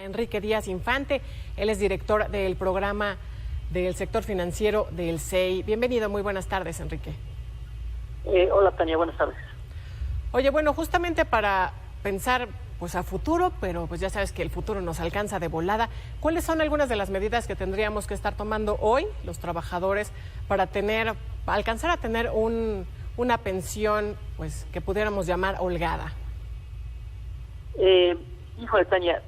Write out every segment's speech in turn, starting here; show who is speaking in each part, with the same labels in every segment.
Speaker 1: Enrique Díaz Infante. Él es director del programa del sector financiero del SEI. Bienvenido, muy buenas tardes, Enrique.
Speaker 2: Hola, Tania, buenas tardes.
Speaker 1: Oye, bueno, justamente para pensar pues a futuro, pero pues ya sabes que el futuro nos alcanza de volada, ¿cuáles son algunas de las medidas que tendríamos que estar tomando hoy los trabajadores para alcanzar a tener una pensión pues que pudiéramos llamar holgada?
Speaker 2: Híjole, Tania,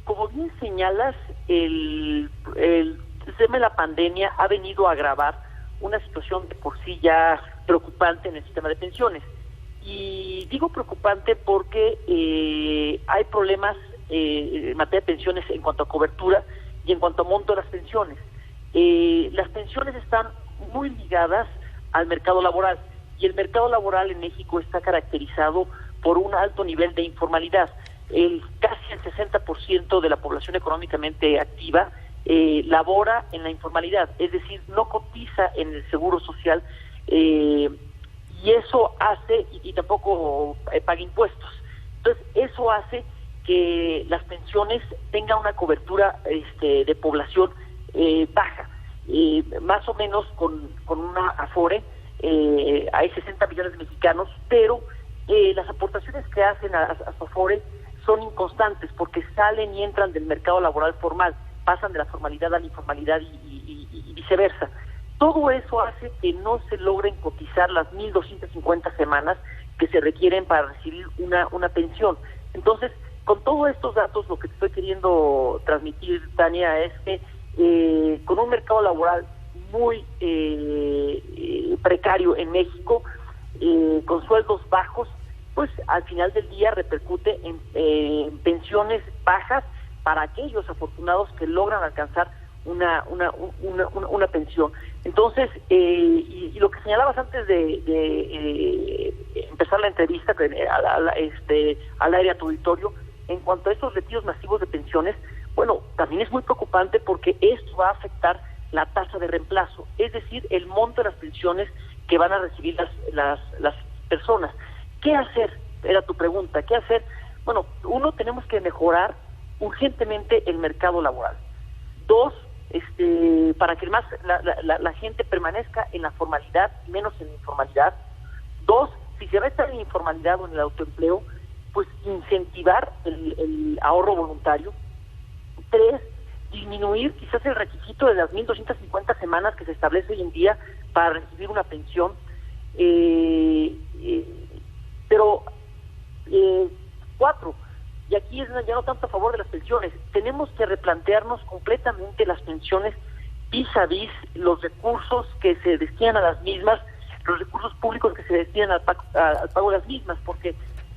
Speaker 2: como bien señalas, el tema de la pandemia ha venido a agravar una situación de por sí ya preocupante en el sistema de pensiones. Y digo preocupante porque hay problemas en materia de pensiones en cuanto a cobertura y en cuanto a monto de las pensiones. Las pensiones están muy ligadas al mercado laboral, y el mercado laboral en México está caracterizado por un alto nivel de informalidad. Casi el 60% de la población económicamente activa labora en la informalidad, es decir, no cotiza en el seguro social, y eso hace, y tampoco paga impuestos. Entonces, eso hace que las pensiones tengan una cobertura de población baja, más o menos con una Afore. Hay 60 millones de mexicanos, pero las aportaciones que hacen a su Afore son inconstantes porque salen y entran del mercado laboral formal, pasan de la formalidad a la informalidad y viceversa. Todo eso hace que no se logren cotizar las 1,250 semanas que se requieren para recibir una pensión. Entonces, con todos estos datos, lo que te estoy queriendo transmitir, Tania, es que con un mercado laboral muy precario en México, con sueldos bajos, pues al final del día repercute en pensiones bajas para aquellos afortunados que logran alcanzar una pensión. Entonces, y lo que señalabas antes de empezar la entrevista al aire a tu auditorio, en cuanto a estos retiros masivos de pensiones, bueno, también es muy preocupante porque esto va a afectar la tasa de reemplazo, es decir, el monto de las pensiones que van a recibir las personas. ¿Qué hacer? Era tu pregunta. ¿Qué hacer? Bueno, uno, tenemos que mejorar urgentemente el mercado laboral. Dos, para que más la gente permanezca en la formalidad, menos en la informalidad. Dos, si se va a estar en la informalidad o en el autoempleo, pues incentivar el ahorro voluntario. Tres, disminuir quizás el requisito de las 1,250 semanas que se establece hoy en día para recibir una pensión. Cuatro, y aquí es ya no tanto a favor de las pensiones, tenemos que replantearnos completamente las pensiones vis a vis los recursos que se destinan a las mismas, los recursos públicos que se destinan al pago de las mismas, porque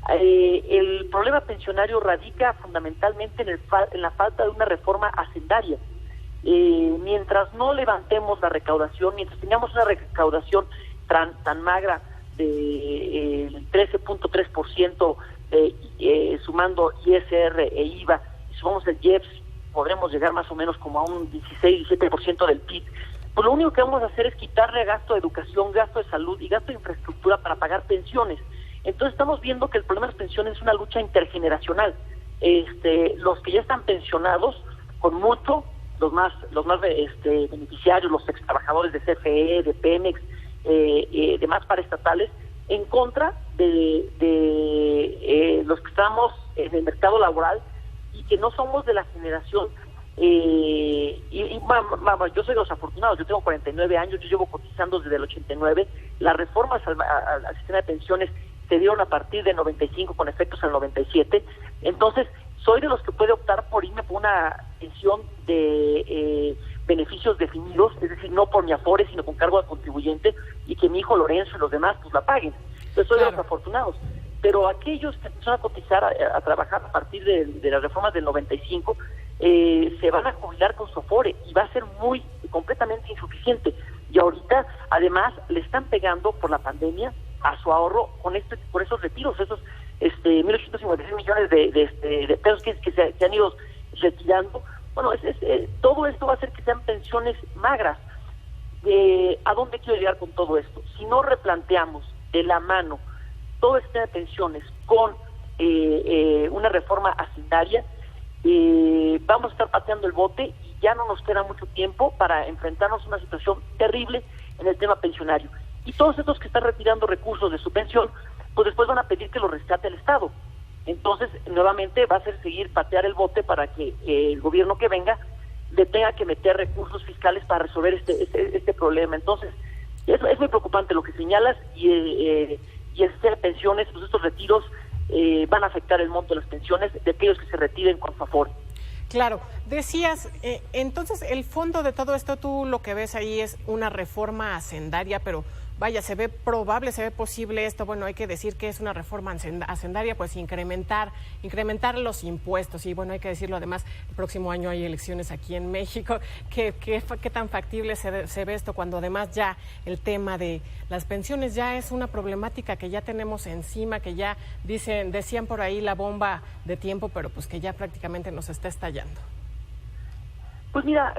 Speaker 2: el problema pensionario radica fundamentalmente en la falta de una reforma hacendaria. Mientras no levantemos la recaudación, mientras tengamos una recaudación tan magra del 13.3%, sumando ISR e IVA, y sumamos el IEPS, podremos llegar más o menos como a un 16-17% del PIB. Pues lo único que vamos a hacer es quitarle gasto de educación, gasto de salud y gasto de infraestructura para pagar pensiones. Entonces estamos viendo que el problema de las pensiones es una lucha intergeneracional. Los que ya están pensionados, con mucho, los más beneficiarios, los ex trabajadores de CFE, de Pemex, demás paraestatales, en contra de los que estamos en el mercado laboral y que no somos de la generación. Yo soy de los afortunados, yo tengo 49 años, yo llevo cotizando desde el 89. Las reformas al sistema de pensiones se dieron a partir de 95 con efectos al 97. Entonces, soy de los que puede optar por irme por una pensión de beneficios definidos, es decir, no por mi Afore, sino con cargo al contribuyente, y que mi hijo Lorenzo y los demás pues la paguen. Entonces soy de los afortunados. Pero aquellos que empezaron a cotizar, a trabajar a partir de las reformas del 95, se van a jubilar con su Afore y va a ser completamente insuficiente. Y ahorita, además, le están pegando por la pandemia a su ahorro por esos retiros, esos 1,856 millones de pesos que se han ido retirando. Bueno, todo esto va a hacer que sean pensiones magras. ¿A dónde quiero llegar con todo esto? Si no replanteamos de la mano todo este de pensiones con una reforma hacendaria, vamos a estar pateando el bote y ya no nos queda mucho tiempo para enfrentarnos a una situación terrible en el tema pensionario. Y todos estos que están retirando recursos de su pensión, pues después van a pedir que lo rescate el Estado. Entonces, nuevamente va a ser seguir patear el bote para que el gobierno que venga le tenga que meter recursos fiscales para resolver este problema. Entonces, es muy preocupante lo que señalas y el sistema de pensiones, pues estos retiros van a afectar el monto de las pensiones de aquellos que se retiren con favor.
Speaker 1: Claro, decías, entonces el fondo de todo esto, tú lo que ves ahí es una reforma hacendaria, pero vaya, se ve probable, se ve posible esto. Bueno, hay que decir que es una reforma hacendaria, pues incrementar los impuestos. Y bueno, hay que decirlo, además, el próximo año hay elecciones aquí en México. ¿Qué tan factible se ve esto cuando además ya el tema de las pensiones ya es una problemática que ya tenemos encima, que ya decían por ahí la bomba de tiempo, pero pues que ya prácticamente nos está estallando?
Speaker 2: Pues mira,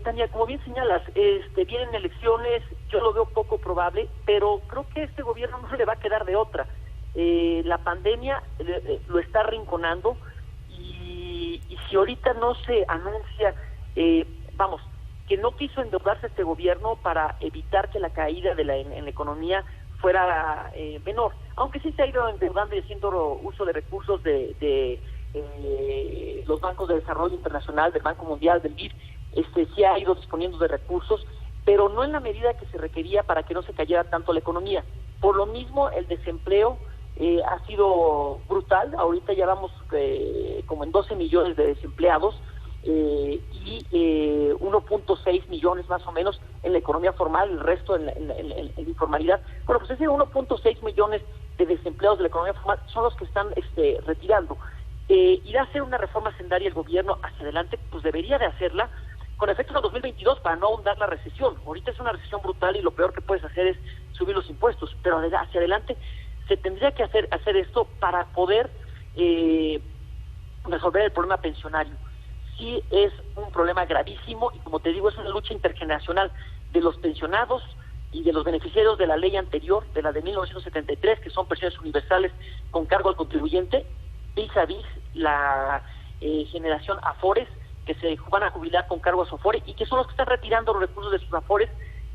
Speaker 2: Tania, como bien señalas, vienen elecciones, yo lo veo poco probable, pero creo que este gobierno no le va a quedar de otra. La pandemia lo está arrinconando y si ahorita no se anuncia, que no quiso endeudarse este gobierno para evitar que la caída en la economía fuera menor, aunque sí se ha ido endeudando y haciendo uso de recursos de los bancos de desarrollo internacional, del Banco Mundial, del BID, sí ha ido disponiendo de recursos, pero no en la medida que se requería para que no se cayera tanto la economía. Por lo mismo, el desempleo ha sido brutal. Ahorita ya vamos como en 12 millones de desempleados y 1.6 millones más o menos en la economía formal, el resto en la informalidad. Bueno, pues ese 1.6 millones de desempleados de la economía formal son los que están retirando. Ir a hacer una reforma hacendaria el gobierno hacia adelante, pues debería de hacerla con efectos en 2022 para no ahondar la recesión. Ahorita es una recesión brutal y lo peor que puedes hacer es subir los impuestos, pero hacia adelante se tendría que hacer esto para poder resolver el problema pensionario. Sí es un problema gravísimo y, como te digo, es una lucha intergeneracional de los pensionados y de los beneficiarios de la ley anterior, de la de 1973, que son pensiones universales con cargo al contribuyente, vis-a-vis la generación Afores, que se van a jubilar con cargo a su Afore y que son los que están retirando los recursos de sus Afores,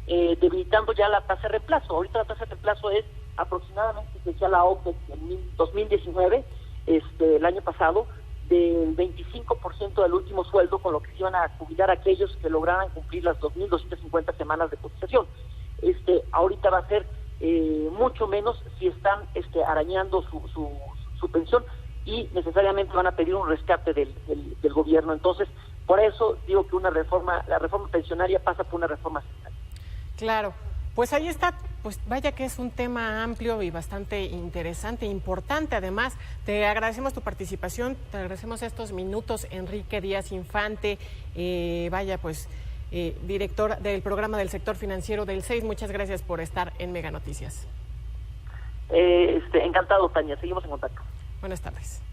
Speaker 2: debilitando ya la tasa de reemplazo. Ahorita la tasa de reemplazo es aproximadamente, decía la OPE en 2019, el año pasado, del 25% del último sueldo, con lo que se iban a jubilar aquellos que lograran cumplir las 2.250 semanas de cotización. Ahorita va a ser mucho menos si están arañando su pensión, y necesariamente van a pedir un rescate del gobierno. Entonces, por eso digo que la reforma pensionaria pasa por una reforma fiscal.
Speaker 1: Claro, pues ahí está, pues vaya que es un tema amplio y bastante interesante, importante. Además, te agradecemos tu participación, te agradecemos estos minutos, Enrique Díaz Infante, director del programa del sector financiero del 6. Muchas gracias por estar en Mega Noticias.
Speaker 2: Encantado, Tania, seguimos en contacto.
Speaker 1: Buenas tardes.